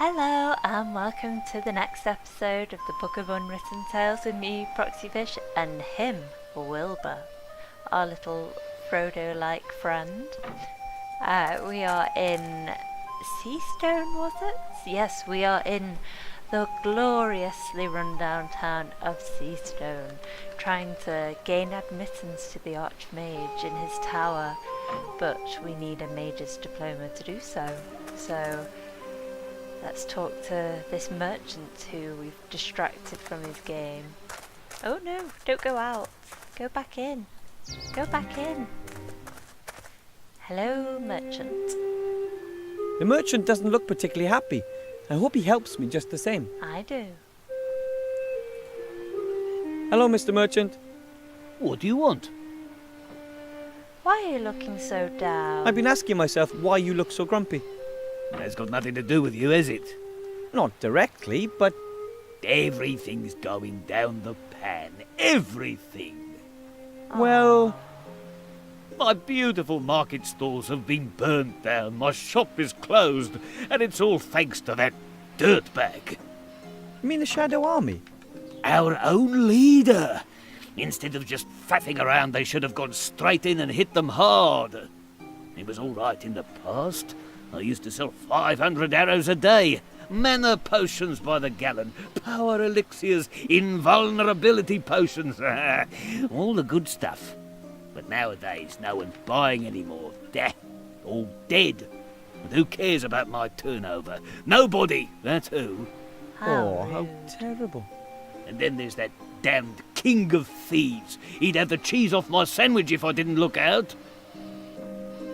Hello and welcome to the next episode of the Book of Unwritten Tales with me, Proxyfish, and him, Wilbur, our little Frodo-like friend. We are in Seastone, was it? Yes, we are in the gloriously run-down town of Seastone, trying to gain admittance to the Archmage in his tower, but we need a mage's diploma to do so. So let's talk to this merchant who we've distracted from his game. Oh no, don't go out. Go back in. Go back in. Hello, merchant. The merchant doesn't look particularly happy. I hope he helps me just the same. I do. Hello, Mr. Merchant. What do you want? Why are you looking so down? I've been asking myself why you look so grumpy. That's got nothing to do with you, has it? Not directly, but Everything's going down the pan. Everything. well, My beautiful market stalls have been burnt down, my shop is closed, and it's all thanks to that dirtbag. you mean the Shadow Army? Our own leader. Instead of just faffing around, they should have gone straight in and hit them hard. It was all right in the past. I used to sell 500 arrows a day, mana potions by the gallon, power elixirs, invulnerability potions, all the good stuff. But nowadays, no one's buying anymore. All dead. And who cares about my turnover? Nobody, that's who. How terrible. And then there's that damned king of thieves. He'd have the cheese off my sandwich if I didn't look out.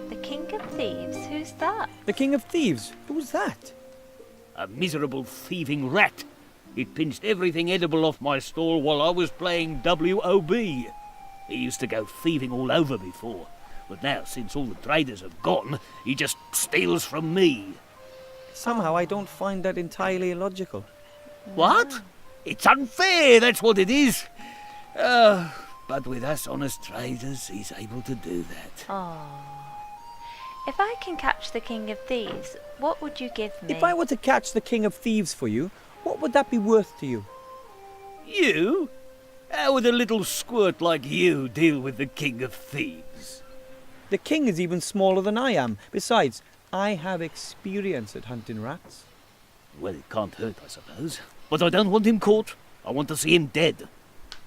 The King of Thieves? Who's that? The King of Thieves? Who's that? A miserable thieving rat. It pinched everything edible off my stall while I was playing WOB. He used to go thieving all over before, but now, since all the traders have gone, he just steals from me. Somehow I don't find that entirely illogical. What? It's unfair, that's what it is. But with us honest traders, he's able to do that. Oh. If I can catch the King of Thieves, what would you give me? If I were to catch the King of Thieves for you, what would that be worth to you? You? How would a little squirt like you deal with the king of thieves? The king is even smaller than I am. Besides, I have experience at hunting rats. Well, it can't hurt, I suppose. But I don't want him caught. I want to see him dead.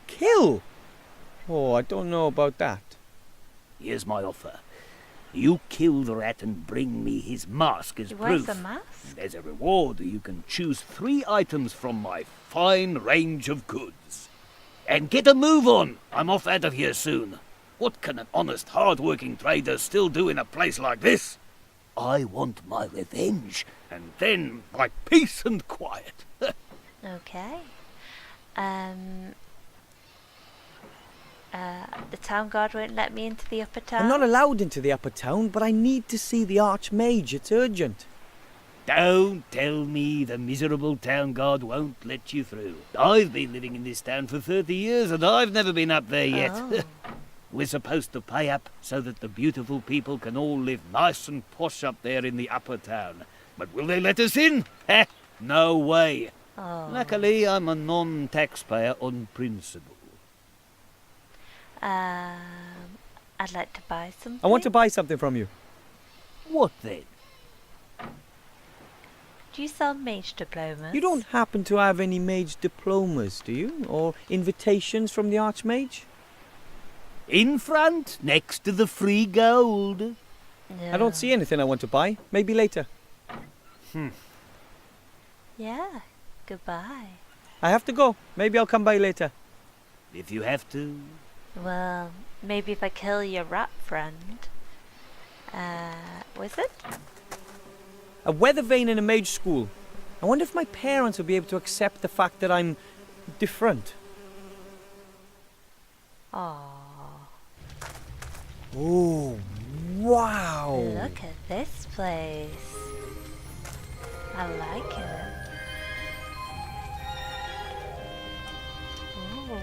Kill? Oh, I don't know about that. Here's my offer. You kill the rat and bring me his mask as He proof. wears a mask? As a reward, you can choose 3 items from my fine range of goods. And get a move on! I'm off out of here soon. What can an honest, hard-working trader still do in a place like this? I want my revenge, and then my peace and quiet. Okay. The town guard won't let me into the upper town. I'm not allowed into the upper town, but I need to see the Archmage. It's urgent. Don't tell me the miserable town guard won't let you through. I've been living in this town for 30 years and I've never been up there yet. Oh. We're supposed to pay up so that the beautiful people can all live nice and posh up there in the upper town. But will they let us in? Heh, no way. Oh. Luckily, I'm a non-taxpayer on principle. I'd like to buy something. I want to buy something from you. What then? Do you sell mage diplomas? You don't happen to have any mage diplomas, do you? Or invitations from the Archmage? In front, next to the free gold. No. I don't see anything I want to buy. Maybe later. Yeah. Goodbye. I have to go. Maybe I'll come by later. If you have to. Well, maybe if I kill your rat friend. Was it? A weather vane in a mage school. I wonder if my parents will be able to accept the fact that I'm different. Aww. Oh, wow. Look at this place. I like it. Ooh.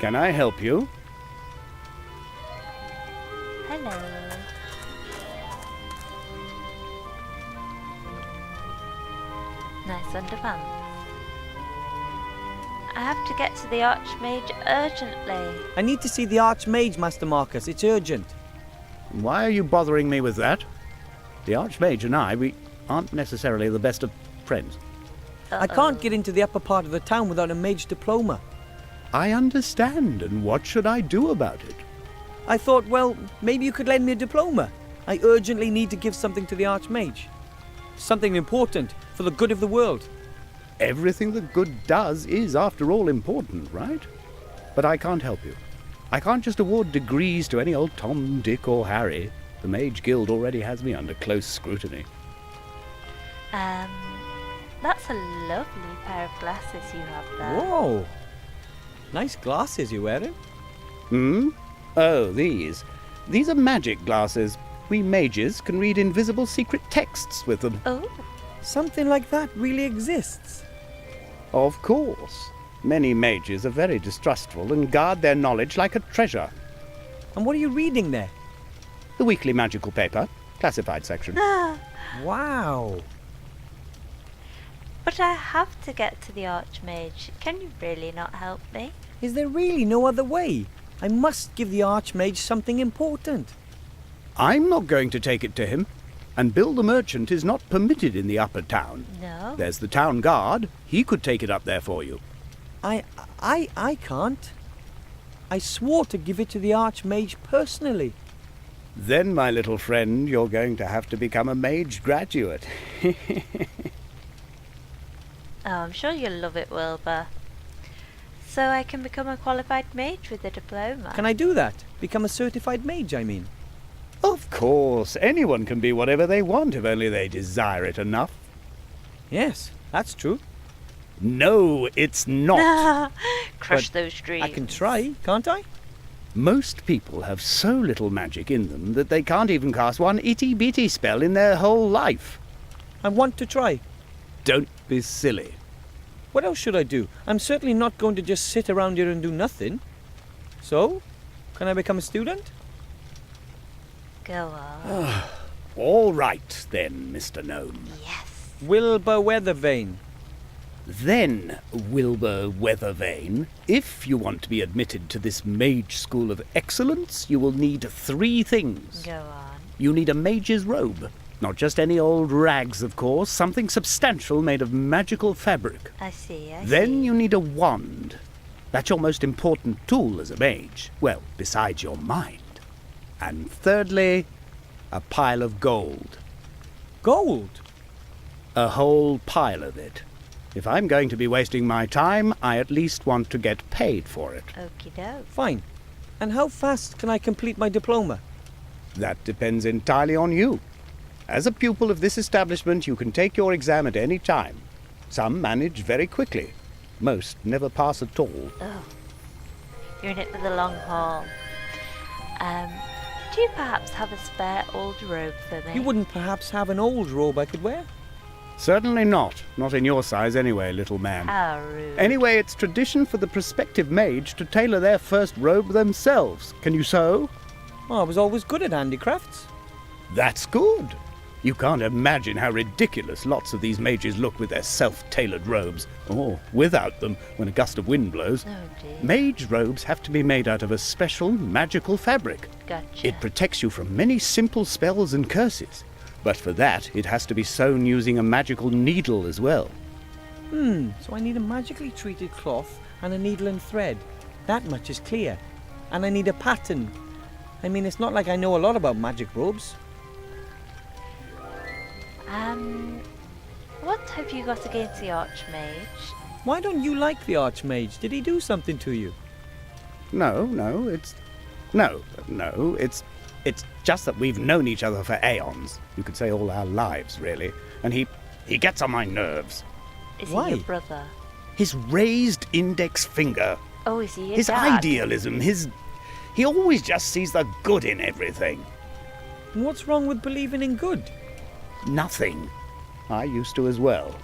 Can I help you? Hello. advance. I have to get to the Archmage urgently. I need to see the Archmage, Master Marcus. It's urgent. Why are you bothering me with that? The Archmage and I, we aren't necessarily the best of friends. I can't get into the upper part of the town without a mage diploma. I understand, and what should I do about it? I thought, well, maybe you could lend me a diploma. I urgently need to give something to the Archmage. Something important for the good of the world. Everything that good does is, after all, important, right? But I can't help you. I can't just award degrees to any old Tom, Dick, or Harry. The Mage Guild already has me under close scrutiny. That's a lovely pair of glasses you have there. Whoa! Nice glasses you're wearing. Hmm? Oh, these. These are magic glasses. We mages can read invisible secret texts with them. Oh, Something like that really exists. Of course. Many mages are very distrustful and guard their knowledge like a treasure. And what are you reading there? The weekly magical paper, classified section. Wow! but I have to get to the Archmage. Can you really not help me? Is there really no other way? I must give the Archmage something important. I'm not going to take it to him. And Bill the Merchant is not permitted in the upper town. No. There's the town guard. He could take it up there for you. I can't. I swore to give it to the Archmage personally. Then, my little friend, you're going to have to become a mage graduate. Oh, I'm sure you'll love it, Wilbur. So I can become a qualified mage with a diploma. Can I do that? Become a certified mage, I mean. Of course, anyone can be whatever they want if only they desire it enough. Yes, that's true. No, it's not. Crush But those dreams. I can try, can't I? Most people have so little magic in them that they can't even cast one itty-bitty spell in their whole life. I want to try. Don't be silly. What else should I do? I'm certainly not going to just sit around here and do nothing. So, can I become a student? Go on. All right, then, Mr. Gnome. Yes. Wilbur Weathervane. Then, Wilbur Weathervane, if you want to be admitted to this mage school of excellence, you will need 3 things. Go on. You need a mage's robe. Not just any old rags, of course, something substantial made of magical fabric. I see. Then you need a wand. That's your most important tool as a mage. Well, besides your mind. And thirdly, a pile of gold. Gold? A whole pile of it. If I'm going to be wasting my time, I at least want to get paid for it. Okie doke. Fine. And how fast can I complete my diploma? That depends entirely on you. As a pupil of this establishment, you can take your exam at any time. Some manage very quickly. Most never pass at all. Oh. You're in it for the long haul. Do you perhaps have a spare old robe for me? You wouldn't perhaps have an old robe I could wear? Certainly not. Not in your size anyway, little man. How rude. Anyway, it's tradition for the prospective mage to tailor their first robe themselves. Can you sew? Oh, I was always good at handicrafts. That's good. You can't imagine how ridiculous lots of these mages look with their self-tailored robes, or without them when a gust of wind blows. Oh dear. Mage robes have to be made out of a special magical fabric. Gotcha. It protects you from many simple spells and curses. But for that, it has to be sewn using a magical needle as well. So I need a magically treated cloth and a needle and thread. That much is clear. And I need a pattern. I mean, it's not like I know a lot about magic robes. What have you got against the Archmage? Why don't you like the Archmage? Did he do something to you? No, it's just that we've known each other for aeons. You could say all our lives, really. And he gets on my nerves. Is Why? he your brother? His raised index finger, Oh, is he your his dad? idealism, he always just sees the good in everything. And what's wrong with believing in good? Nothing. I used to as well.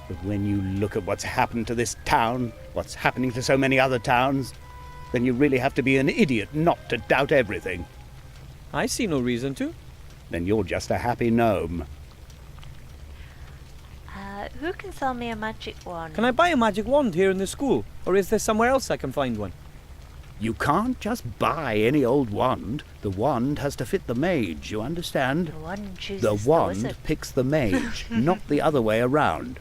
But when you look at what's happened to this town, what's happening to so many other towns, then you really have to be an idiot not to doubt everything. I see no reason to. Then you're just a happy gnome. Who can sell me a magic wand? Can I buy a magic wand here in the school? Or is there somewhere else I can find one? You can't just buy any old wand. The wand has to fit the mage, you understand? The wand chooses The wand wizard. picks the mage, not the other way around.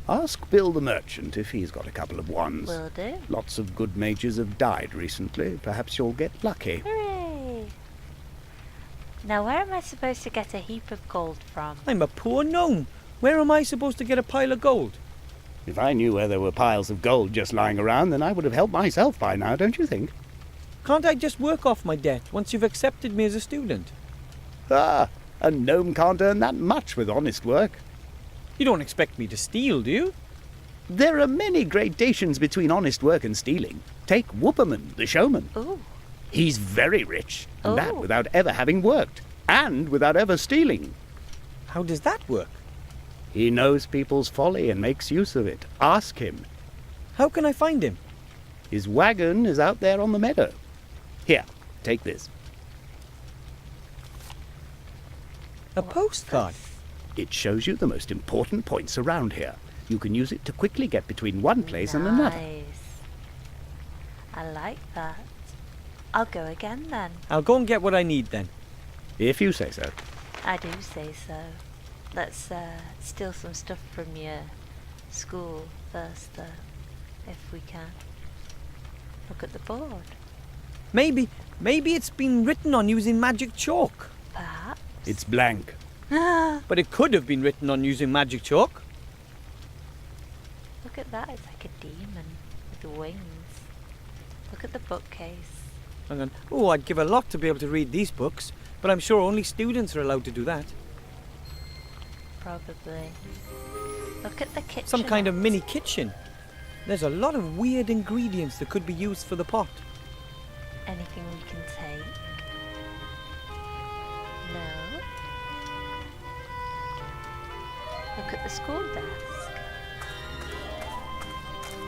Ask Bill the merchant if he's got a couple of wands. Will do. Lots of good mages have died recently. Perhaps you'll get lucky. Hooray! Now where am I supposed to get a heap of gold from? I'm a poor gnome. Where am I supposed to get a pile of gold? If I knew where there were piles of gold just lying around, then I would have helped myself by now, don't you think? Can't I just work off my debt once you've accepted me as a student? Ah, a gnome can't earn that much with honest work. You don't expect me to steal, do you? There are many gradations between honest work and stealing. Take Whooperman, the showman. Ooh. He's very rich, and that Oh. without ever having worked, and without ever stealing. How does that work? He knows people's folly and makes use of it. Ask him. How can I find him? His wagon is out there on the meadow. Here, take this. A postcard. It shows you the most important points around here. You can use it to quickly get between one place and another. Nice. I like that. I'll go again then. I'll go and get what I need then. If you say so. I do say so. Let's steal some stuff from your school first, though, if we can. Look at the board. Maybe it's been written on using magic chalk. Perhaps. It's blank. But it could have been written on using magic chalk. Look at that, it's like a demon with wings. Look at the bookcase. Hang on. Oh, I'd give a lot to be able to read these books, but I'm sure only students are allowed to do that. Probably. Look at the kitchen. Some kind of mini kitchen. There's a lot of weird ingredients that could be used for the pot. Anything we can take? No. Look at the school desk.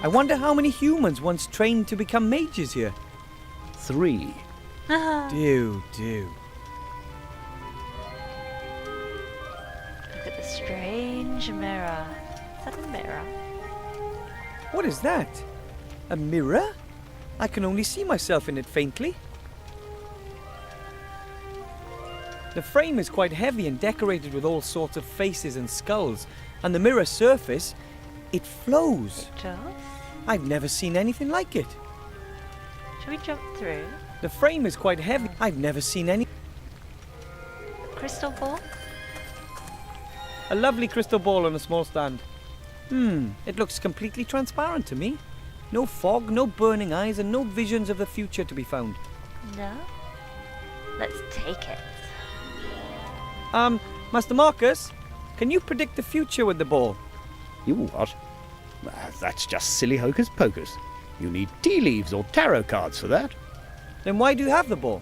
I wonder how many humans once trained to become mages here. 3. Do. Look at the strange mirror. Is that a mirror? What is that? A mirror? I can only see myself in it faintly. The frame is quite heavy and decorated with all sorts of faces and skulls, and the mirror surface, it flows. It does? I've never seen anything like it. Should we jump through? The frame is quite heavy. I've never seen any. Crystal ball? A lovely crystal ball on a small stand. It looks completely transparent to me. No fog, no burning eyes, and no visions of the future to be found. No? Let's take it. Master Marcus, can you predict the future with the ball? You what? That's just silly hocus pocus. You need tea leaves or tarot cards for that. Then why do you have the ball?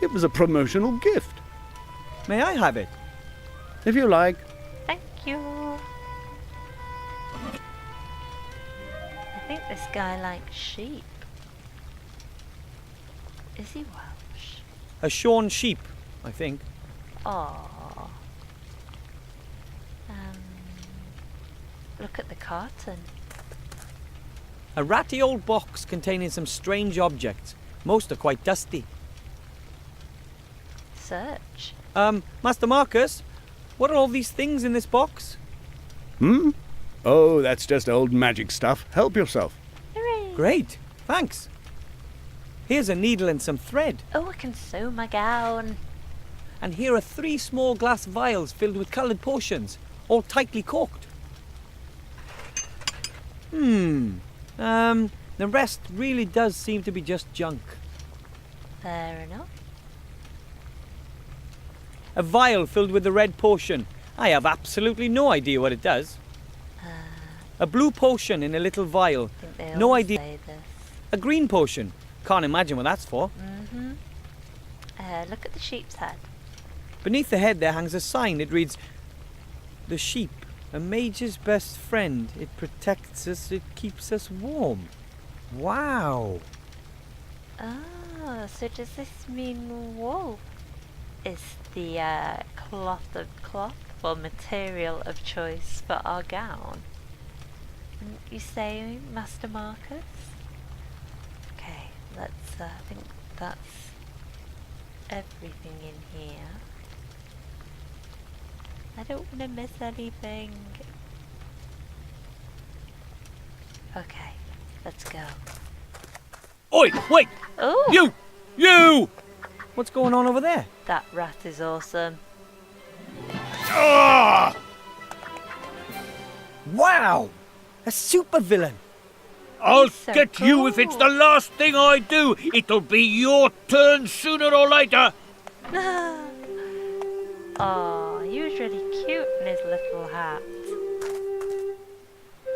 It was a promotional gift. May I have it? If you like. Thank you. I think this guy likes sheep. Is he Welsh? A shorn sheep, I think. Aww. Look at the carton. A ratty old box containing some strange objects. Most are quite dusty. Search. Master Marcus, what are all these things in this box? Oh, that's just old magic stuff. Help yourself. Hooray! Great, thanks. Here's a needle and some thread. Oh, I can sew my gown. And here are 3 small glass vials filled with coloured potions, all tightly corked. The rest really does seem to be just junk. Fair enough. A vial filled with the red potion. I have absolutely no idea what it does. A blue potion in a little vial. I think they No always idea. say this. A green potion. Can't imagine what that's for. Look at the sheep's head. Beneath the head there hangs a sign. It reads, "The sheep, a mage's best friend. It protects us, it keeps us warm." Wow. Oh, so does this mean wolf? is the material of choice for our gown? And you say, Master Marcus? Okay, let's, I think that's everything in here. I don't want to miss anything. Okay, let's go. Oi, wait! Oh! You! What's going on over there? That rat is awesome. Ah! Wow! A supervillain! I'll He's so get you if it's the cool. last thing I do. It'll be your turn sooner or later. Oh, he was really cute in his little hat.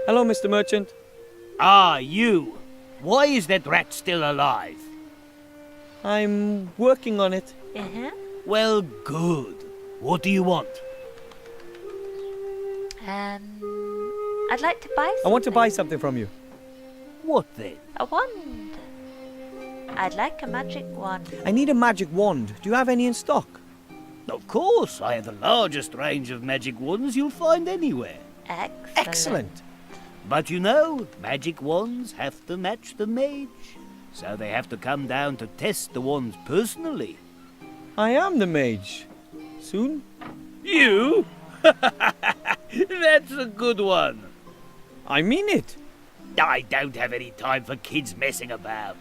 Hello, Mr. Merchant. Ah, you. Why is that rat still alive? I'm working on it. Uh-huh. Well, good. What do you want? I'd like to buy something. I want to buy something from you. What then? A wand. I'd like a magic wand. I need a magic wand. Do you have any in stock? Of course, I have the largest range of magic wands you'll find anywhere. Excellent. Excellent. But you know, magic wands have to match the mage. So they have to come down to test the wands personally. I am the mage. Soon? You? That's a good one. I mean it. I don't have any time for kids messing about.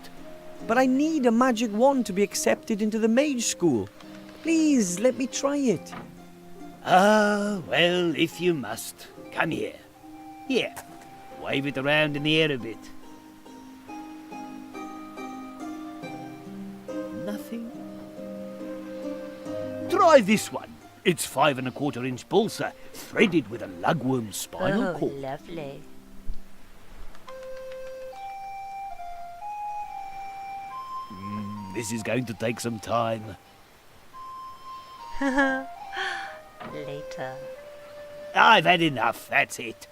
But I need a magic wand to be accepted into the mage school. Please, let me try it. Ah, well, if you must. Come here. Here, wave it around in the air a bit. Nothing. Try this one. It's 5 1/4 inch balsa, threaded with a lugworm spinal Oh, cord. lovely. This is going to take some time. Later. I've had enough, that's it.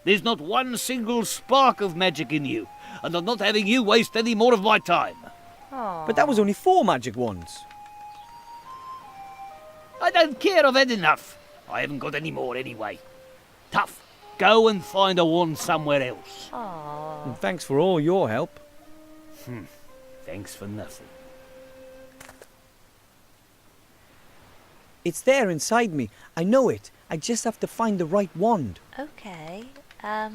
There's not one single spark of magic in you, and I'm not having you waste any more of my time. Oh. But that was only 4 magic wands. I don't care, I've had enough. I haven't got any more anyway. Tough. Go and find a wand somewhere else. Oh. And thanks for all your help. Thanks for nothing. It's there inside me. I know it. I just have to find the right wand. Okay. Where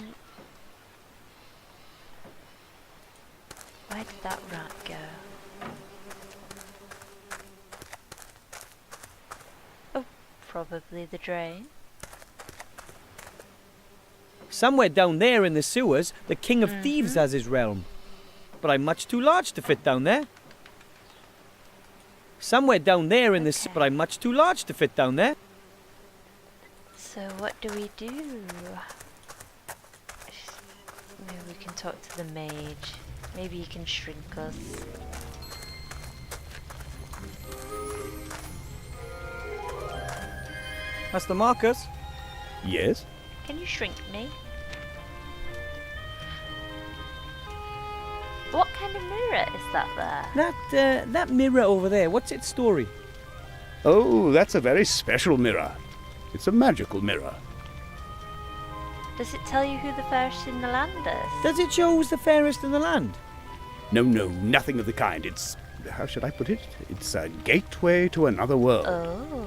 did that rat go? Oh, probably the drain. Somewhere down there in the sewers, the King of Thieves has his realm. But I'm much too large to fit down there. Somewhere down there in the but I'm much too large to fit down there. So what do we do? Maybe we can talk to the mage. Maybe he can shrink us. Master Marcus? Yes? Can you shrink me? What kind of mirror is that there? That mirror over there, what's its story? Oh, that's a very special mirror. It's a magical mirror. Does it tell you who the fairest in the land is? Does it show who's the fairest in the land? No, nothing of the kind. It's, how should I put it? It's a gateway to another world. Oh.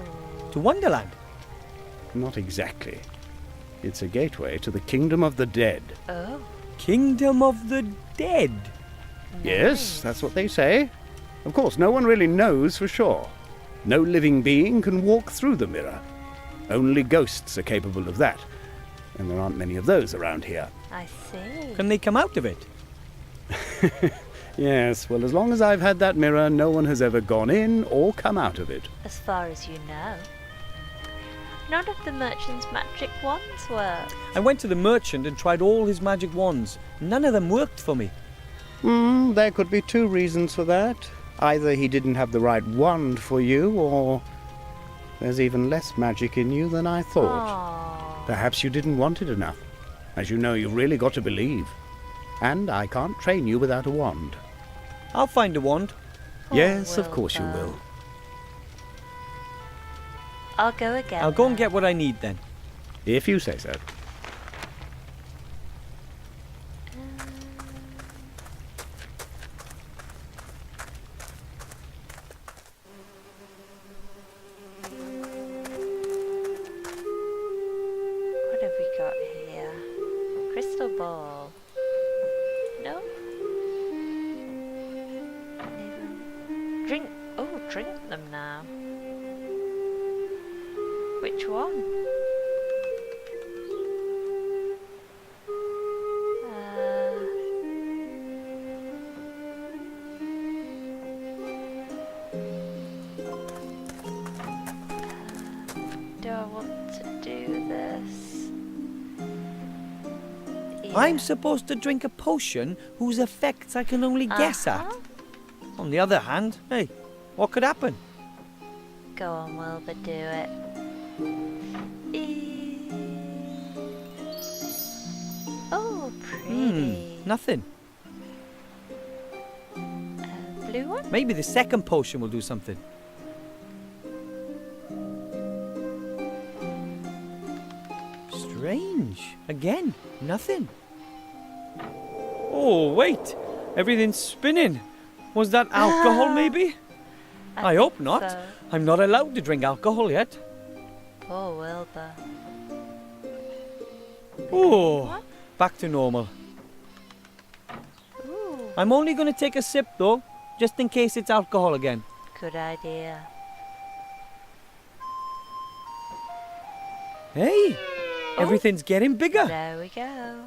To Wonderland? Not exactly. It's a gateway to the kingdom of the dead. Oh. Kingdom of the Dead. Yes, that's what they say. Of course, no one really knows for sure. No living being can walk through the mirror. Only ghosts are capable of that. And there aren't many of those around here. I see. Can they come out of it? Yes, well, as long as I've had that mirror, no one has ever gone in or come out of it. As far as you know. None of the merchant's magic wands work. I went to the merchant and tried all his magic wands. None of them worked for me. There could be 2 reasons for that. Either he didn't have the right wand for you, or there's even less magic in you than I thought. Aww. Perhaps you didn't want it enough. As you know, you've really got to believe. And I can't train you without a wand. I'll find a wand. Poor Yes, of course you Wilbur. will. I'll go again. I'll go and then. get what I need then. If you say so. What have we got here? Crystal ball. No? Drink. Oh, drink them now. Which one? Do I want to do this? I'm supposed to drink a potion whose effects I can only guess at. On the other hand, hey, what could happen? Go on, Wilbur, do it. Oh, pretty. Nothing. Blue one? Maybe the second potion will do something. Strange. Again, nothing. Oh, wait. Everything's spinning. Was that alcohol, maybe? I hope think not. so. I'm not allowed to drink alcohol yet. Poor Wilbur. Oh, What? back to normal. Ooh, I'm only going to take a sip, though, just in case it's alcohol again. good idea. Hey, everything's getting bigger. There we go.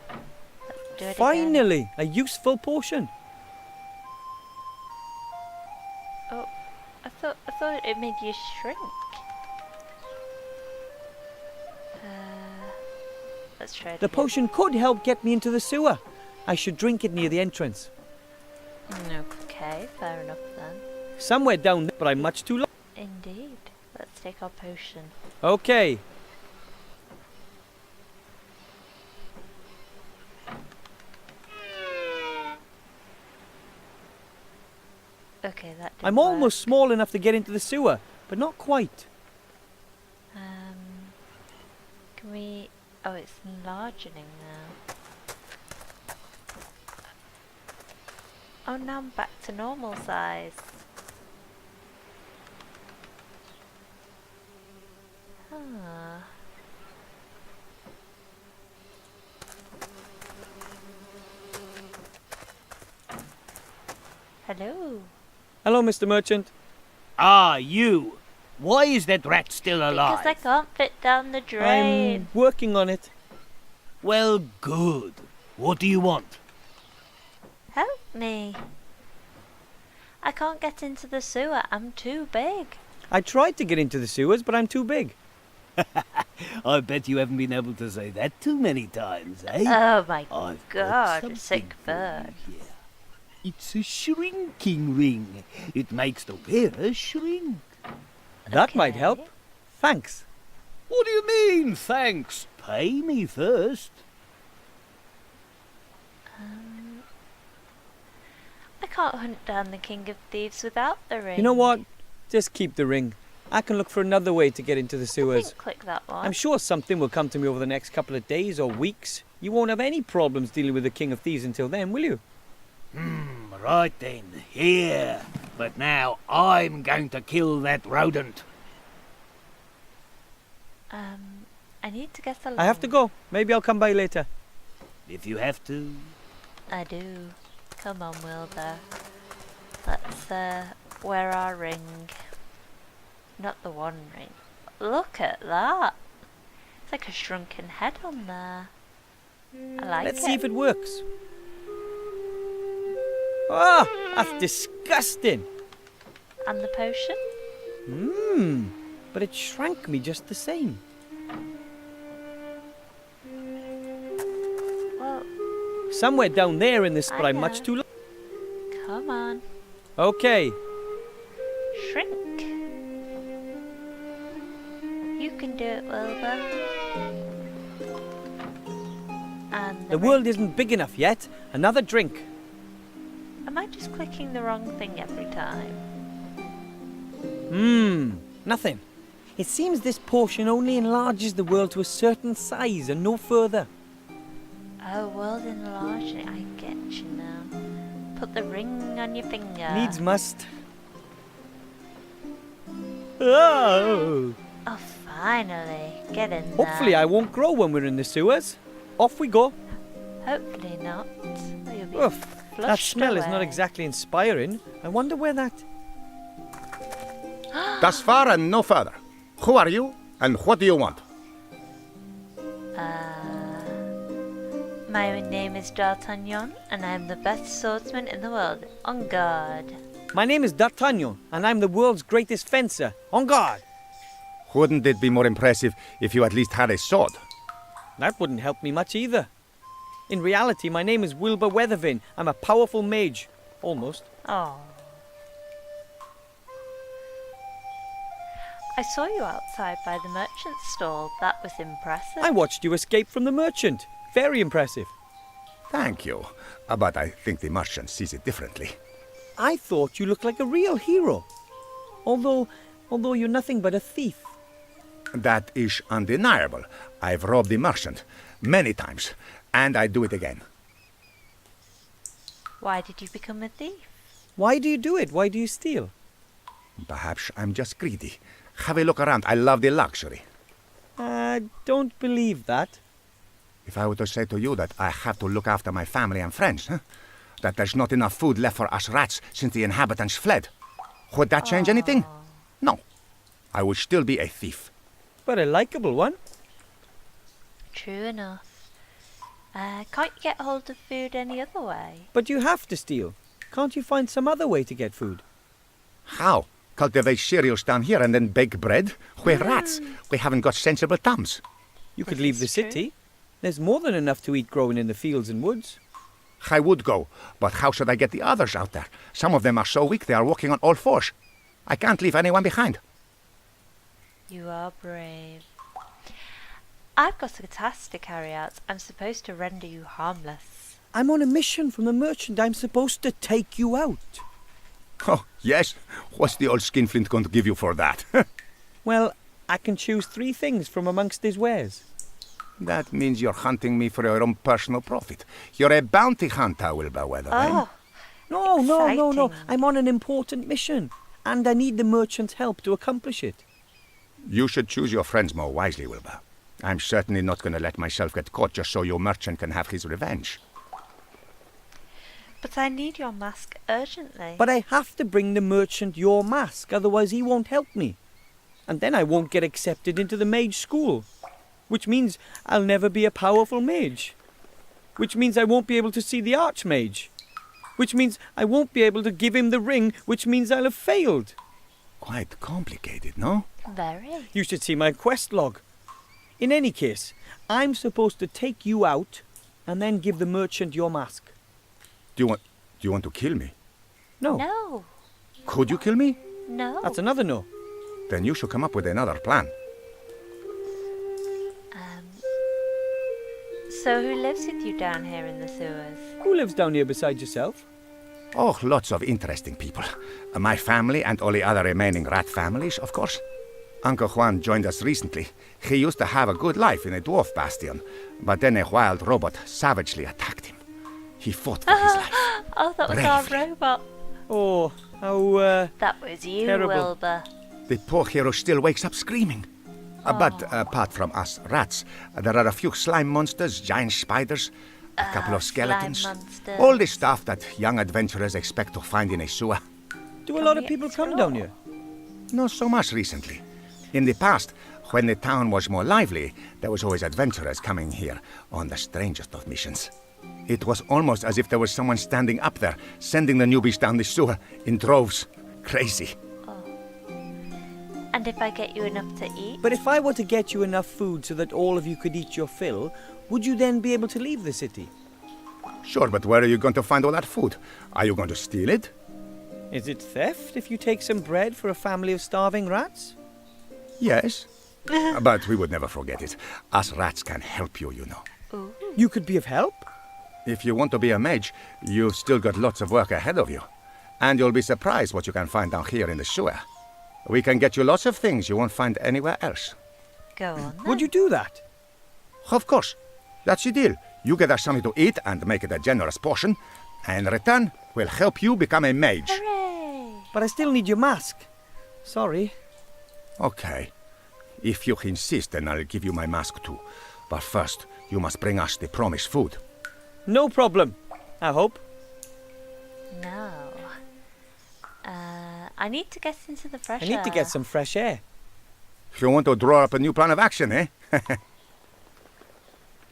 Let's do it again. Finally, a useful potion. Oh, I thought it made you shrink. Let's try it The again. potion could help get me into the sewer. I should drink it near the entrance. Okay, fair enough then. Somewhere down there, but I'm much too low. Indeed. Let's take our potion. Okay. Okay, that didn't I'm work. almost small enough to get into the sewer, but not quite. Can we... Oh, it's enlarging now. Oh, now I'm back to normal size. Huh. Hello. Hello, Mr. Merchant. Ah, you! Why is that rat still alive? Because I can't fit down the drain. I'm working on it. Well, good. What do you want? Help me. I can't get into the sewer. I'm too big. I tried to get into the sewers, but I'm too big. I bet you haven't been able to say that too many times, eh? Oh my I've got god, something sick for you bird. here. It's a shrinking ring. It makes the wearer shrink. That might Okay. help. Thanks. What do you mean, thanks? Pay me first. I can't hunt down the King of Thieves without the ring. You know what? Just keep the ring. I can look for another way to get into the I sewers. think click that one. I'm sure something will come to me over the next couple of days or weeks. You won't have any problems dealing with the King of Thieves until then, will you? Right then, here. But now I'm going to kill that rodent. I need to get along. I have to go. Maybe I'll come by later. If you have to. I do. Come on, Wilbur. Let's wear our ring. Not the one ring. Look at that. It's like a shrunken head on there. I like Let's it. see if it works. Ah, that's disgusting. And the potion? But it shrank me just the same. Well, Somewhere down there in this, but I I'm much know. too low. come on. Okay. Shrink. You can do it, Wilbur. And The world isn't big enough yet. Another drink. Am I just clicking the wrong thing every time? Nothing. It seems this portion only enlarges the world to a certain size and no further. Oh, world enlarging. I get you now. Put the ring on your finger. Needs must. Oh! Oh, finally. Get in there. Hopefully I won't grow when we're in the sewers. Off we go. Hopefully not. Or you'll be Oof, that flushed smell is not away. exactly inspiring. I wonder where that... Thus far and no further. Who are you, and what do you want? My name is D'Artagnan, and I am the best swordsman in the world. On guard. My name is D'Artagnan, and I'm the world's greatest fencer. On guard! Wouldn't it be more impressive if you at least had a sword? That wouldn't help me much either. In reality, my name is Wilbur Weathervane. I'm a powerful mage. Almost. Oh. I saw you outside by the merchant's stall. That was impressive. I watched you escape from the merchant. Very impressive. Thank you. But I think the merchant sees it differently. I thought you looked like a real hero. Although you're nothing but a thief. That is undeniable. I've robbed the merchant many times, and I do it again. Why did you become a thief? Why do you do it? Why do you steal? Perhaps I'm just greedy. Have a look around. I love the luxury. I don't believe that. If I were to say to you that I have to look after my family and friends, that there's not enough food left for us rats since the inhabitants fled, would that change anything? No. I would still be a thief. But a likable one. True enough. Can't you get hold of food any other way? But you have to steal. Can't you find some other way to get food? How? Cultivate cereals down here and then bake bread? We're rats. We haven't got sensible thumbs. You could This leave is the true. city. There's more than enough to eat growing in the fields and woods. I would go, but how should I get the others out there? Some of them are so weak they are walking on all fours. I can't leave anyone behind. You are brave. I've got a task to carry out. I'm supposed to render you harmless. I'm on a mission from the merchant. I'm supposed to take you out. Oh, yes? What's the old skinflint going to give you for that? Well, I can choose 3 things from amongst his wares. That means you're hunting me for your own personal profit. You're a bounty hunter, Wilbur Weathervane. Oh, No. Exciting. I'm on an important mission. And I need the merchant's help to accomplish it. You should choose your friends more wisely, Wilbur. I'm certainly not going to let myself get caught just so your merchant can have his revenge. but I need your mask urgently. But I have to bring the merchant your mask, otherwise he won't help me. And then I won't get accepted into the mage school. Which means I'll never be a powerful mage. Which means I won't be able to see the archmage. Which means I won't be able to give him the ring, which means I'll have failed. Quite complicated, no? Very. You should see my quest log. In any case, I'm supposed to take you out and then give the merchant your mask. Do you want to kill me? No, No. Could you kill me? No. that's another no. Then you should come up with another plan. So who lives with you down here in the sewers? Who lives down here besides yourself? Oh, lots of interesting people. My family and all the other remaining rat families, of course. Uncle Juan joined us recently. He used to have a good life in a dwarf bastion, but then a wild robot savagely attacked him. He fought for his life. Oh, that was our Bravely. robot. Oh, how, That was you, Terrible. Wilbur. The poor hero still wakes up screaming. But apart from us rats, there are a few slime monsters, giant spiders, a couple of slime skeletons. monsters. All the stuff that young adventurers expect to find in a sewer. do a lot of we people come explore? down here? Not so much recently. In the past, when the town was more lively, there was always adventurers coming here on the strangest of missions. It was almost as if there was someone standing up there, sending the newbies down the sewer in droves. Crazy. And if I get you enough to eat? But if I were to get you enough food so that all of you could eat your fill, would you then be able to leave the city? Sure, but where are you going to find all that food? Are you going to steal it? Is it theft if you take some bread for a family of starving rats? Yes. But we would never forget it. Us rats can help you, you know. Ooh. You could be of help. If you want to be a mage, you've still got lots of work ahead of you. And you'll be surprised what you can find down here in the sewer. We can get you lots of things you won't find anywhere else. Go on then. Would you do that? Of course. That's the deal. You get us something to eat and make it a generous portion. And in return, we'll help you become a mage. Hooray! But I still need your mask. Sorry. Okay. If you insist, then I'll give you my mask too. But first, you must bring us the promised food. No problem, I hope. No. I need to get into the fresh I air. need to get some fresh air. You want to draw up a new plan of action, eh?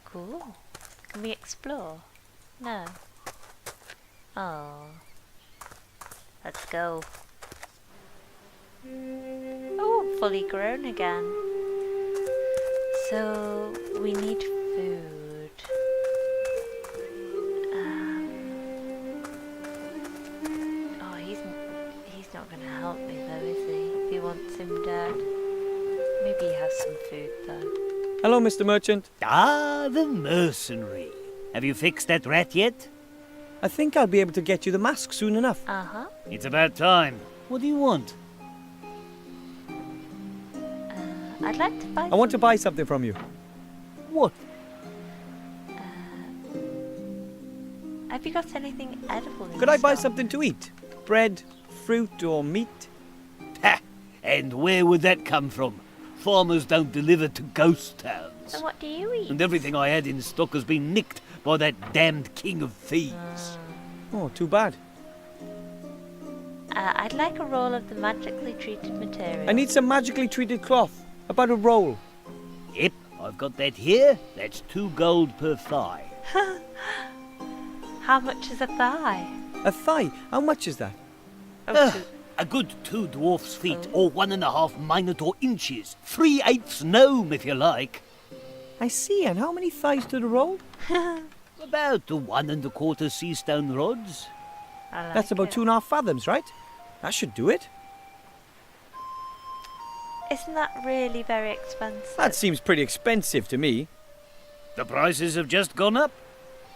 Cool. Can we explore? No. Oh. Let's go. Oh, fully grown again. So, we need food. Oh, he's not going to help me though, is he? If he wants him dead. Maybe he has some food though. Hello, Mr. Merchant. Ah, the mercenary. Have you fixed that rat yet? I think I'll be able to get you the mask soon enough. Uh-huh. It's about time. What do you want? I'd like to buy I want to buy something from you. What? Have you got anything edible in Could I buy stock? something to eat? Bread, fruit, or meat? Ha! And where would that come from? Farmers don't deliver to ghost towns. So what do you eat? And everything I had in stock has been nicked by that damned king of thieves. Oh, too bad. I'd like a roll of the magically treated material. I need some magically treated cloth. About a roll. Yep, I've got that here. That's 2 gold per thigh. How much is a thigh? A thigh? How much is that? Oh, A good 2 dwarf's feet, or 1.5 minotaur inches. 3/8 gnome, if you like. I see, and how many thighs to the roll? About 1 1/4 sea stone rods. I like That's about it. 2.5 fathoms, right? That should do it. Isn't that really very expensive? That seems pretty expensive to me. The prices have just gone up.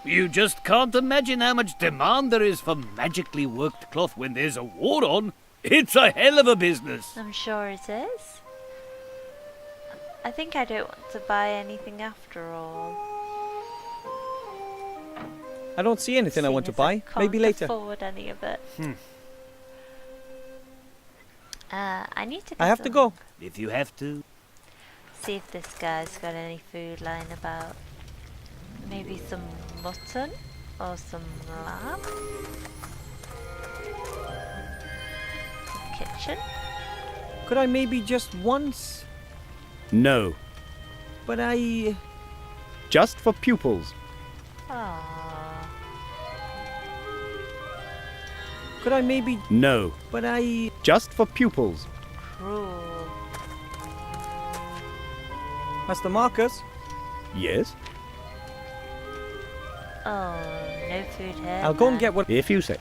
You just can't imagine how much demand there is for magically worked cloth when there's a war on. It's a hell of a business. I'm sure it is. I think I don't want to buy anything after all. I don't see anything I seeing want to as buy. can't Maybe later. afford any of it. I need to. I have to go. If you have to. See if this guy's got any food lying about. Maybe some mutton or some lamb. Kitchen. Could I maybe just once? No. But I... Just for pupils. Aww. Could I maybe... No. But I... Just for pupils. Cruel. Master Marcus? Yes? Oh, no food here. I'll go and man. get what... If you say.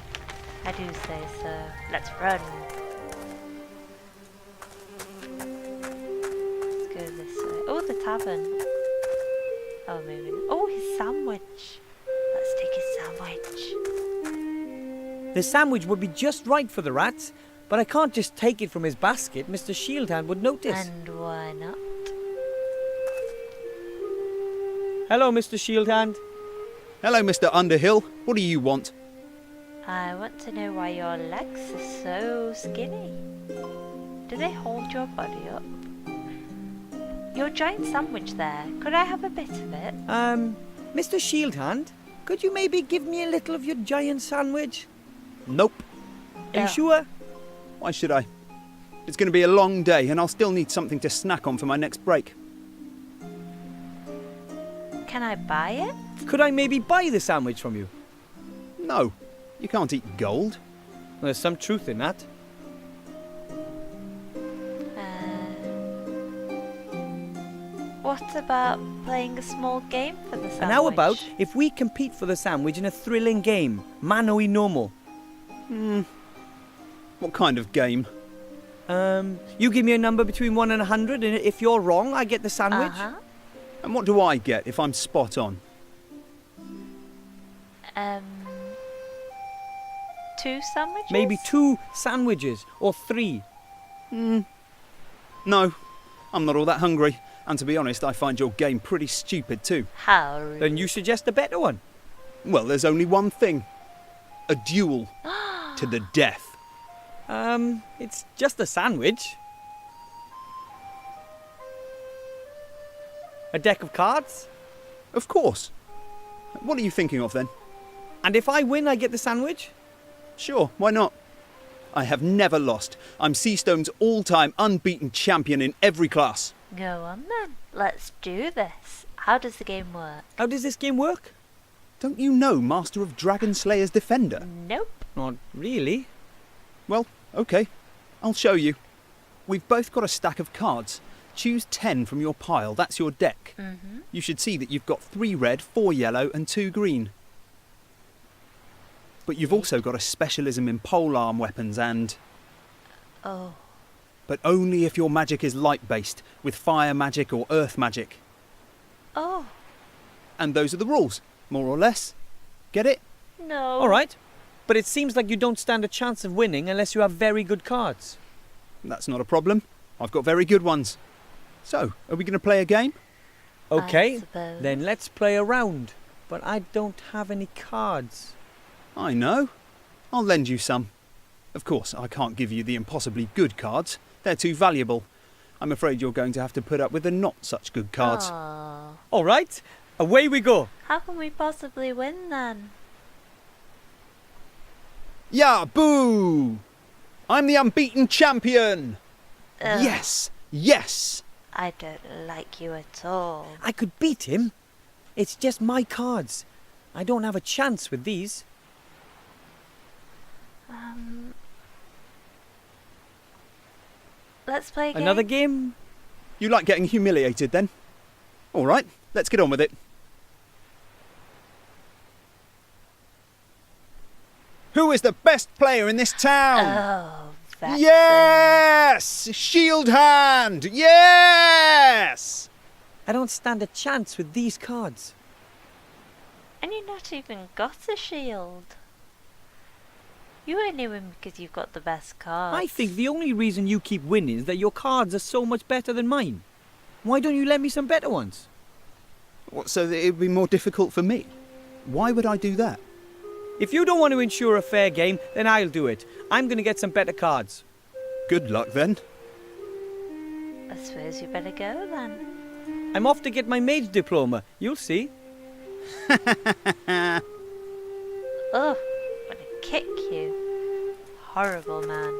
I do say so. Let's run. Let's go this way. Oh, the tavern. Oh, maybe. Oh, his sandwich. Let's take his sandwich. The sandwich would be just right for the rats, but I can't just take it from his basket. Mr. Shieldhand would notice. And why not? Hello, Mr. Shieldhand. Hello, Mr. Underhill. What do you want? I want to know why your legs are so skinny. Do they hold your body up? Your giant sandwich there. Could I have a bit of it? Mr. Shieldhand, could you maybe give me a little of your giant sandwich? Nope. Are you sure? Why should I? It's going to be a long day, and I'll still need something to snack on for my next break. Can I buy it? Could I maybe buy the sandwich from you? No, you can't eat gold. There's some truth in that. What about playing a small game for the sandwich? And how about if we compete for the sandwich in a thrilling game? Mano y nomo. What kind of game? You give me a number between 1 and 100, and if you're wrong, I get the sandwich. Uh-huh. And what do I get if I'm spot on? 2 sandwiches? Maybe 2 sandwiches, or 3. No, I'm not all that hungry. And to be honest, I find your game pretty stupid too. How rude. Then you suggest a better one. Well, there's only one thing. A duel. To the death. It's just a sandwich. A deck of cards? Of course. What are you thinking of then? And if I win, I get the sandwich? Sure, why not? I have never lost. I'm Seastone's all-time unbeaten champion in every class. Go on then. Let's do this. How does the game work? How does this game work? Don't you know Master of Dragon Slayer's Defender? Nope. Not really. Well, okay. I'll show you. We've both got a stack of cards. Choose 10 from your pile. That's your deck. Mm-hmm. You should see that you've got 3 red, 4 yellow and 2 green. But you've also got a specialism in polearm weapons and... Oh. But only if your magic is light-based, with fire magic or earth magic. Oh. And those are the rules, more or less. Get it? No. All right. But it seems like you don't stand a chance of winning unless you have very good cards. That's not a problem. I've got very good ones. So, are we going to play a game? Okay, I suppose. then let's play a round. But I don't have any cards. I know. I'll lend you some. Of course, I can't give you the impossibly good cards. They're too valuable. I'm afraid you're going to have to put up with the not such good cards. Aw. All right, away we go. How can we possibly win then? Yeah, boo! I'm the unbeaten champion! Ugh. Yes! Yes! I don't like you at all. I could beat him. It's just my cards. I don't have a chance with these. Let's play a game. Another game? You like getting humiliated then? All right, let's get on with it. Who is the best player in this town? Oh, that's Yes! Shield hand! Yes! I don't stand a chance with these cards. And you've not even got a shield. You only win because you've got the best cards. I think the only reason you keep winning is that your cards are so much better than mine. Why don't you lend me some better ones? What, so that it would be more difficult for me? Why would I do that? If you don't want to ensure a fair game, then I'll do it. I'm going to get some better cards. Good luck then. I suppose you better go then. I'm off to get my mage diploma. You'll see. Oh, I'm gonna kick you. Horrible man.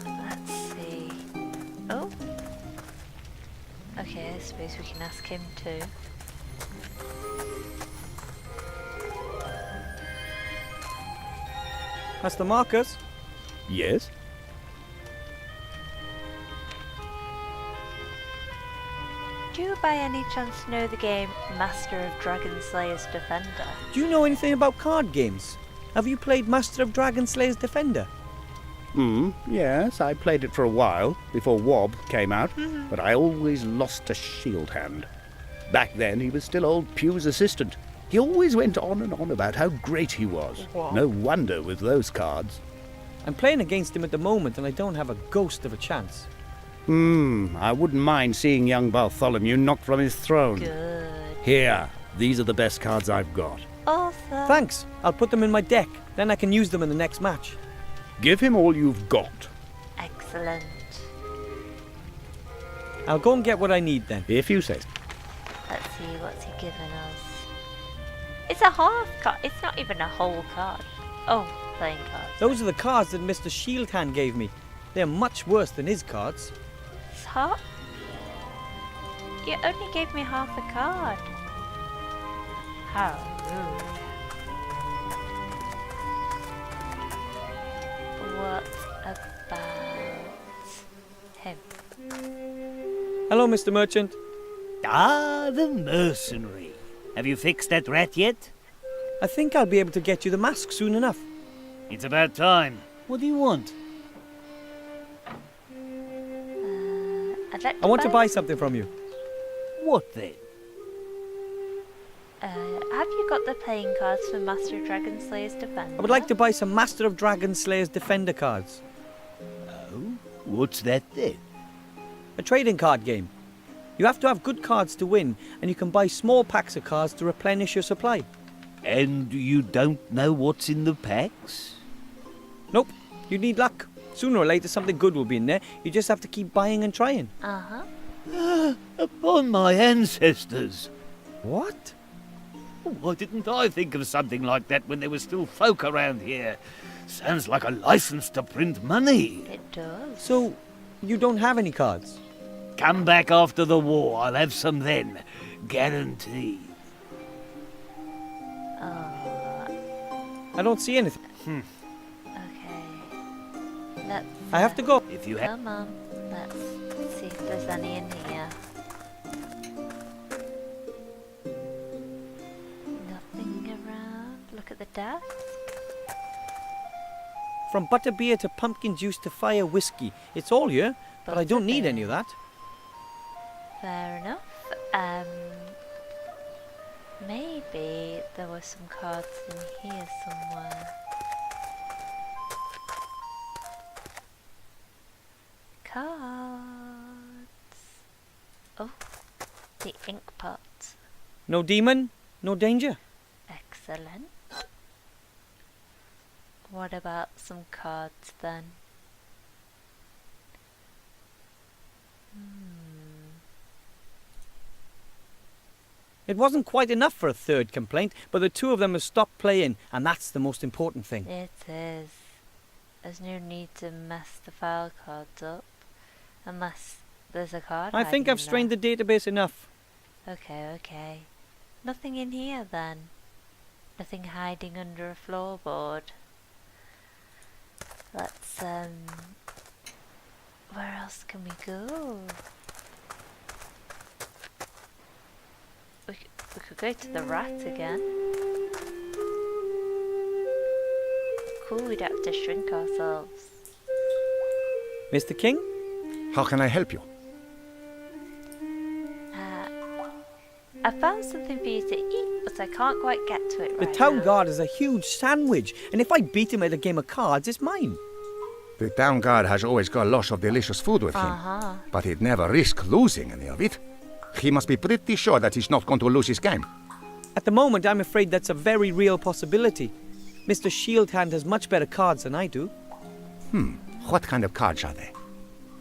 Let's see. Oh. Okay, I suppose we can ask him too. Master Marcus? Yes? Do you by any chance know the game Master of Dragon Slayer's Defender? Do you know anything about card games? Have you played Master of Dragon Slayer's Defender? Yes, I played it for a while, before Wob came out, but I always lost to Shield Hand. Back then, he was still old Pew's assistant. He always went on and on about how great he was. What? No wonder with those cards. I'm playing against him at the moment and I don't have a ghost of a chance. I wouldn't mind seeing young Bartholomew knocked from his throne. Good. Here, these are the best cards I've got. Awesome. Thanks. I'll put them in my deck. Then I can use them in the next match. Give him all you've got. Excellent. I'll go and get what I need then. If you say so. Let's see, what's he given us? It's a half card. It's not even a whole card. Oh, playing cards. Those are the cards that Mr. Shieldhand gave me. They're much worse than his cards. It's half? You only gave me half a card. How rude. What about him? Hello, Mr. Merchant. Ah, the mercenary. Have you fixed that rat yet? I think I'll be able to get you the mask soon enough. It's about time. What do you want? I'd like I want to buy something from you. What then? Have you got the playing cards for Master of Dragon Slayer's Defender? I would like to buy some Master of Dragon Slayer's Defender cards. Oh? What's that then? A trading card game. You have to have good cards to win, and you can buy small packs of cards to replenish your supply. And you don't know what's in the packs? Nope, you need luck. Sooner or later something good will be in there. You just have to keep buying and trying. Uh-huh. Upon my ancestors! What? Why didn't I think of something like that when there were still folk around here? Sounds like a license to print money. It does. So, you don't have any cards? Come back after the war, I'll have some then. Guaranteed. I don't see anything. Okay. Let's... I have to go. If you have... Come on. Let's see if there's any in here. Nothing around. Look at the desk. From butterbeer to pumpkin juice to fire whiskey. It's all here, but I don't need any of that. Fair enough. Maybe there were some cards in here somewhere. Cards. Oh, the ink pot. No demon, no danger. Excellent. What about some cards then? It wasn't quite enough for a third complaint, but the two of them have stopped playing, and that's the most important thing. It is. There's no need to mess the file cards up, unless there's a card. I think I've strained the database enough. Okay. Nothing in here then. Nothing hiding under a floorboard. Let's, where else can we go? We could go to the rat again. Cool, we'd have to shrink ourselves. Mr. King? How can I help you? I found something for you to eat, but I can't quite get to it The right town now. guard is a huge sandwich, and if I beat him at a game of cards, it's mine. The town guard has always got lots of delicious food with him, but he'd never risk losing any of it. He must be pretty sure that he's not going to lose his game. At the moment, I'm afraid that's a very real possibility. Mr. Shieldhand has much better cards than I do. What kind of cards are they?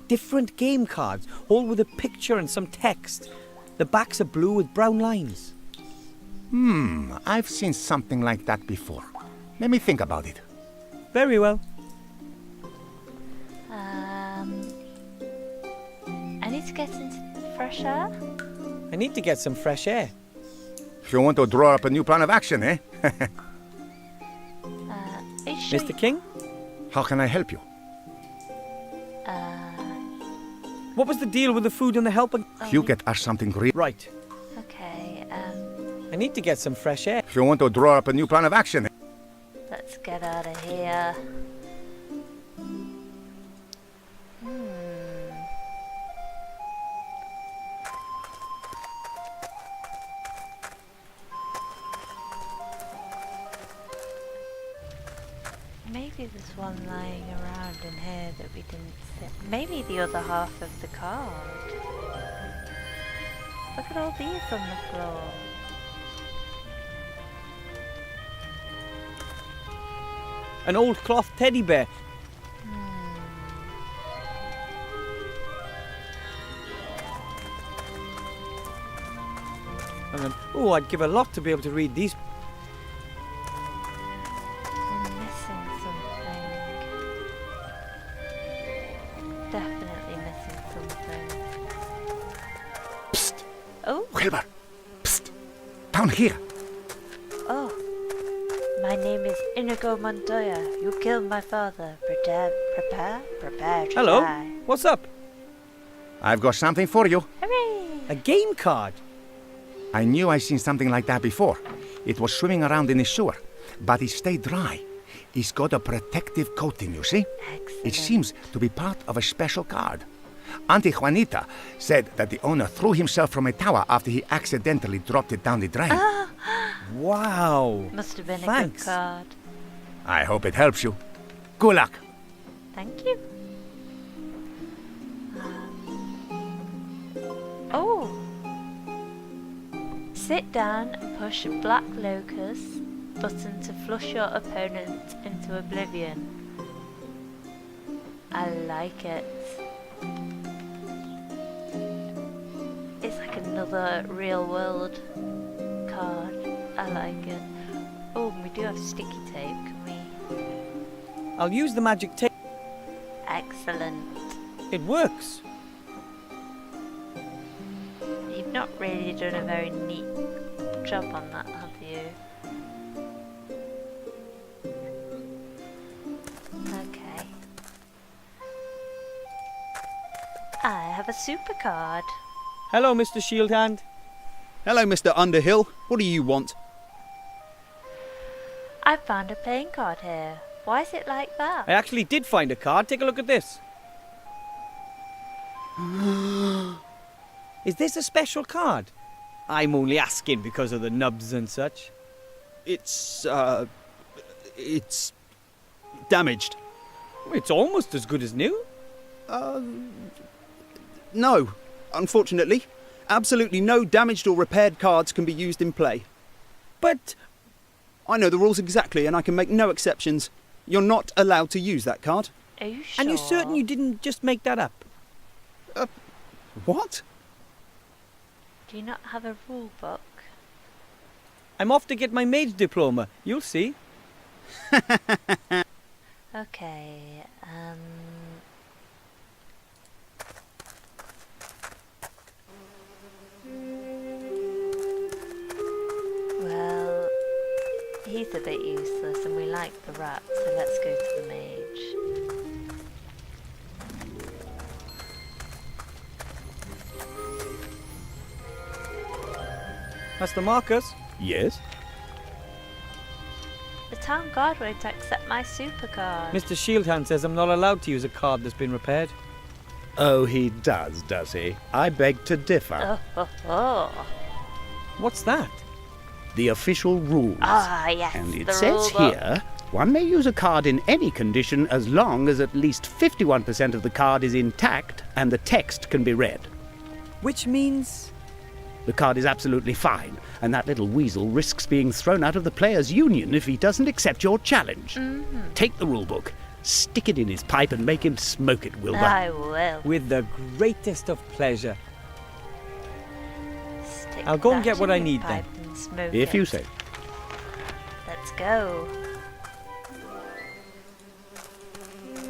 Different game cards, all with a picture and some text. The backs are blue with brown lines. I've seen something like that before. Let me think about it. Very well. I need to get into fresh air. I need to get some fresh air. If you want to draw up a new plan of action, eh? Are you sure Mr. King? How can I help you? What was the deal with the food and the helper? You get us something real. Right. Okay, I need to get some fresh air. If you want to draw up a new plan of action, eh? let's get out of here. Maybe there's one lying around in here that we didn't see. Maybe the other half of the card. Look at all these on the floor. An old cloth teddy bear. And then, oh, I'd give a lot to be able to read these. I'm missing something. Definitely missing something. Psst! Oh, Wilbur! Psst! Down here! oh. My name is Inigo Montoya. You killed my father. Prepare to Hello. die. What's up? I've got something for you. Hooray! A game card. I knew I'd seen something like that before. It was swimming around in the sewer, but it stayed dry. It's got a protective coating, you see? Excellent. It seems to be part of a special card. Auntie Juanita said that the owner threw himself from a tower after he accidentally dropped it down the drain. Wow. Must have been Thanks. a good card. I hope it helps you. Good luck. Thank you. Oh! Sit down and push Black Locust button to flush your opponent into oblivion. I like it. It's like another real world card. I like it. Oh, we do have sticky tape, can we? I'll use the magic tape. Excellent. It works. You've not really done a very neat job on that, have you? Okay. I have a super card. Hello, Mr. Shield Hand. Hello, Mr. Underhill. What do you want? I found a playing card here. Why is it like that? I actually did find a card. Take a look at this. Is this a special card? I'm only asking because of the nubs and such. It's damaged. It's almost as good as new. No, unfortunately. Absolutely no damaged or repaired cards can be used in play. But I know the rules exactly and I can make no exceptions. You're not allowed to use that card. Are you sure? And you're certain you didn't just make that up? What? Do you not have a rule book? I'm off to get my mage diploma. You'll see. Okay, well, he's a bit useless and we like the rat, so let's go to the mage. Master Marcus? Yes? The town guard won't accept my super card. Mr. Shieldhand says I'm not allowed to use a card that's been repaired. Oh, he does he? I beg to differ. Oh. What's that? The official rules. Ah, yes, And it the says rule book. here, one may use a card in any condition as long as at least 51% of the card is intact and the text can be read. Which means... The card is absolutely fine, and that little weasel risks being thrown out of the players' union if he doesn't accept your challenge. Take the rulebook, stick it in his pipe and make him smoke it, Wilbur. I will. With the greatest of pleasure. Stick I'll go and that get what in I your need pipe and smoke If it. you say. Let's go.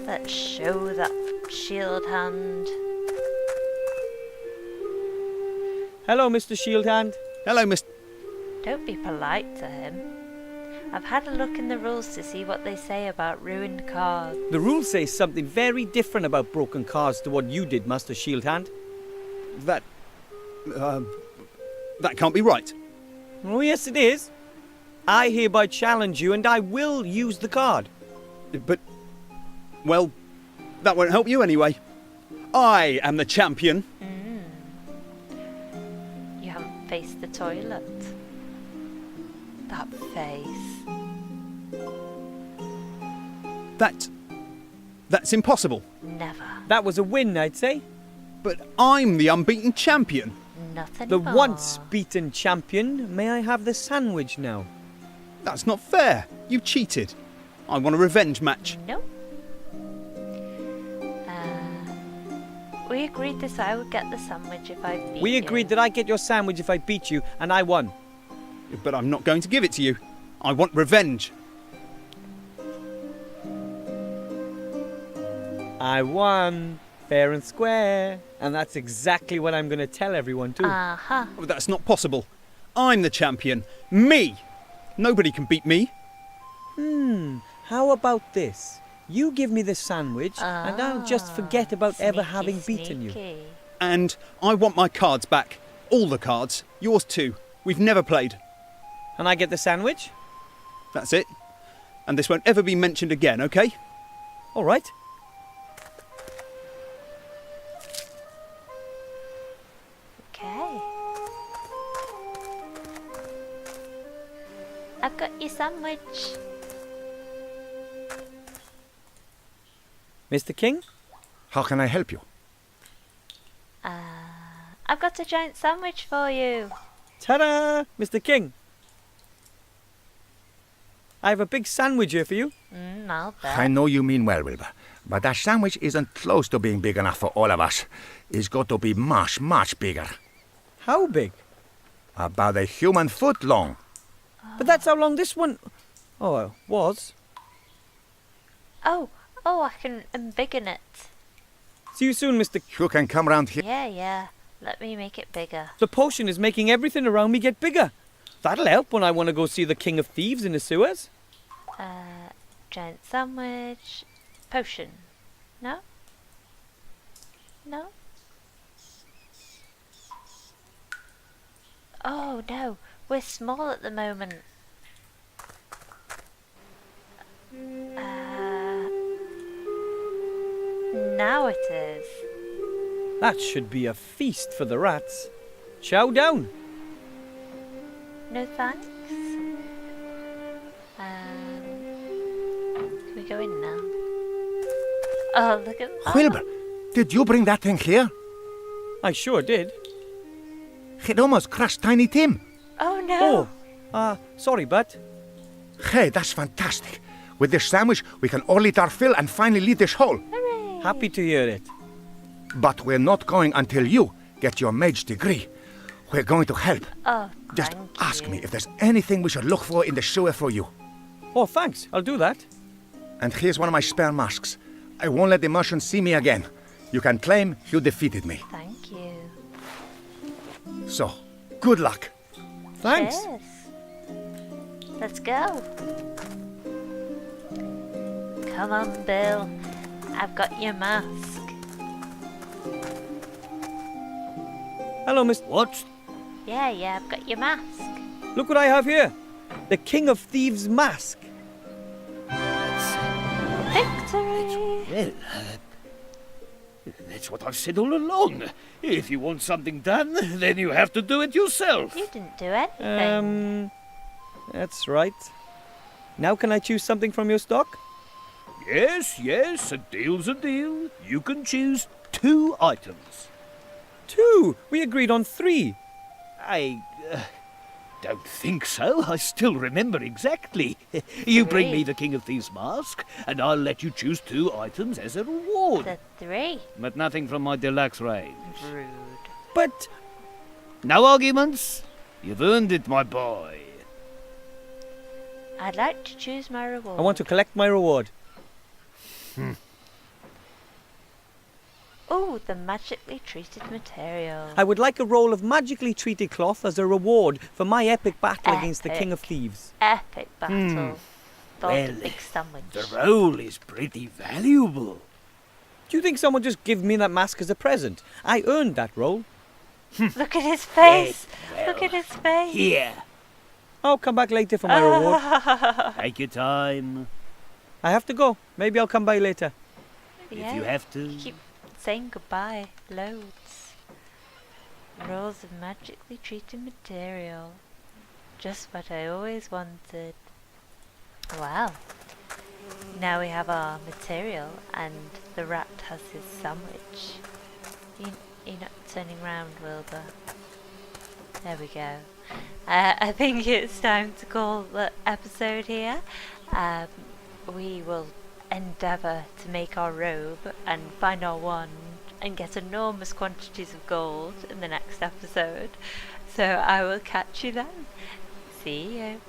Let's show that shield hand. Hello, Mr. Shieldhand. Hello, Mr. Don't be polite to him. I've had a look in the rules to see what they say about ruined cards. The rules say something very different about broken cards to what you did, Master Shieldhand. That can't be right. Oh, yes, it is. I hereby challenge you and I will use the card. But, well, that won't help you anyway. I am the champion. You haven't faced the toilet. That face. That's impossible. Never. That was a win, I'd say. But I'm the unbeaten champion. Not The anymore. once beaten champion. May I have the sandwich now? That's not fair. You cheated. I want a revenge match. Nope. We agreed this I would get the sandwich if I beat We you. agreed that I get your sandwich if I beat you, and I won. But I'm not going to give it to you. I want revenge. I won. Fair and square. And that's exactly what I'm going to tell everyone too. Uh-huh. Oh, that's not possible. I'm the champion. Me! Nobody can beat me. How about this? You give me the sandwich, and I'll just forget about ever Sneaky, having beaten you. sneaky. And I want my cards back. All the cards. Yours too. We've never played. And I get the sandwich? That's it. And this won't ever be mentioned again, okay? All right. I've got your sandwich. Mr. King? How can I help you? I've got a giant sandwich for you. Ta-da! Mr. King. I have a big sandwich here for you. I'll bet. I know you mean well, Wilbur, but that sandwich isn't close to being big enough for all of us. It's got to be much, much bigger. How big? About a human foot long. But that's how long this one... Oh, was. Oh, I can embiggen it. See you soon, Mr. You can come round here. Yeah. Let me make it bigger. The potion is making everything around me get bigger. That'll help when I want to go see the King of Thieves in the sewers. Giant sandwich. Potion. No? No? Oh no, we're small at the moment. Now it is. That should be a feast for the rats. Chow down. No thanks. Can we go in now? Oh, look at that. Wilbur, did you bring that thing here? I sure did. It almost crushed Tiny Tim. Oh no. Sorry, Bud. Hey, that's fantastic. With this sandwich, we can all eat our fill and finally leave this hole. Hooray. Happy to hear it. But we're not going until you get your mage degree. We're going to help. Oh, Just thank ask you. me if there's anything we should look for in the sewer for you. Oh, thanks. I'll do that. And here's one of my spare masks. I won't let the Martians see me again. You can claim you defeated me. Thank you. So, good luck. Thanks. Cheers. Let's go. Come on, Bill. I've got your mask. Hello, Mr. What? Yeah, I've got your mask. Look what I have here. The King of Thieves mask. Victory! Well, that's what I've said all along. If you want something done, then you have to do it yourself. You didn't do anything. That's right. Now can I choose something from your stock? Yes, a deal's a deal. You can choose 2 items. 2. We agreed on 3. I don't think so. I still remember exactly. You bring me the King of Thieves mask, and I'll let you choose 2 items as a reward. The 3. But nothing from my deluxe range. Rude. But No arguments. You've earned it, my boy. I'd like to choose my reward. I want to collect my reward. Oh, the magically treated material. I would like a roll of magically treated cloth as a reward for my epic battle against the King of Thieves. Epic battle. Thought a Well, big sandwich. The roll is pretty valuable. Do you think someone just give me that mask as a present? I earned that roll. Look at his face. Well, Look at his face. Here, I'll come back later for my reward. take your time. I have to go. Maybe I'll come by later. If you have to. You keep saying goodbye. Loads. Rolls of magically treated material. Just what I always wanted. Wow. Now we have our material and the rat has his sandwich. You're not turning round, Wilbur. There we go. I think it's time to call the episode here. We will endeavour to make our robe and find our wand and get enormous quantities of gold in the next episode. So I will catch you then. See you.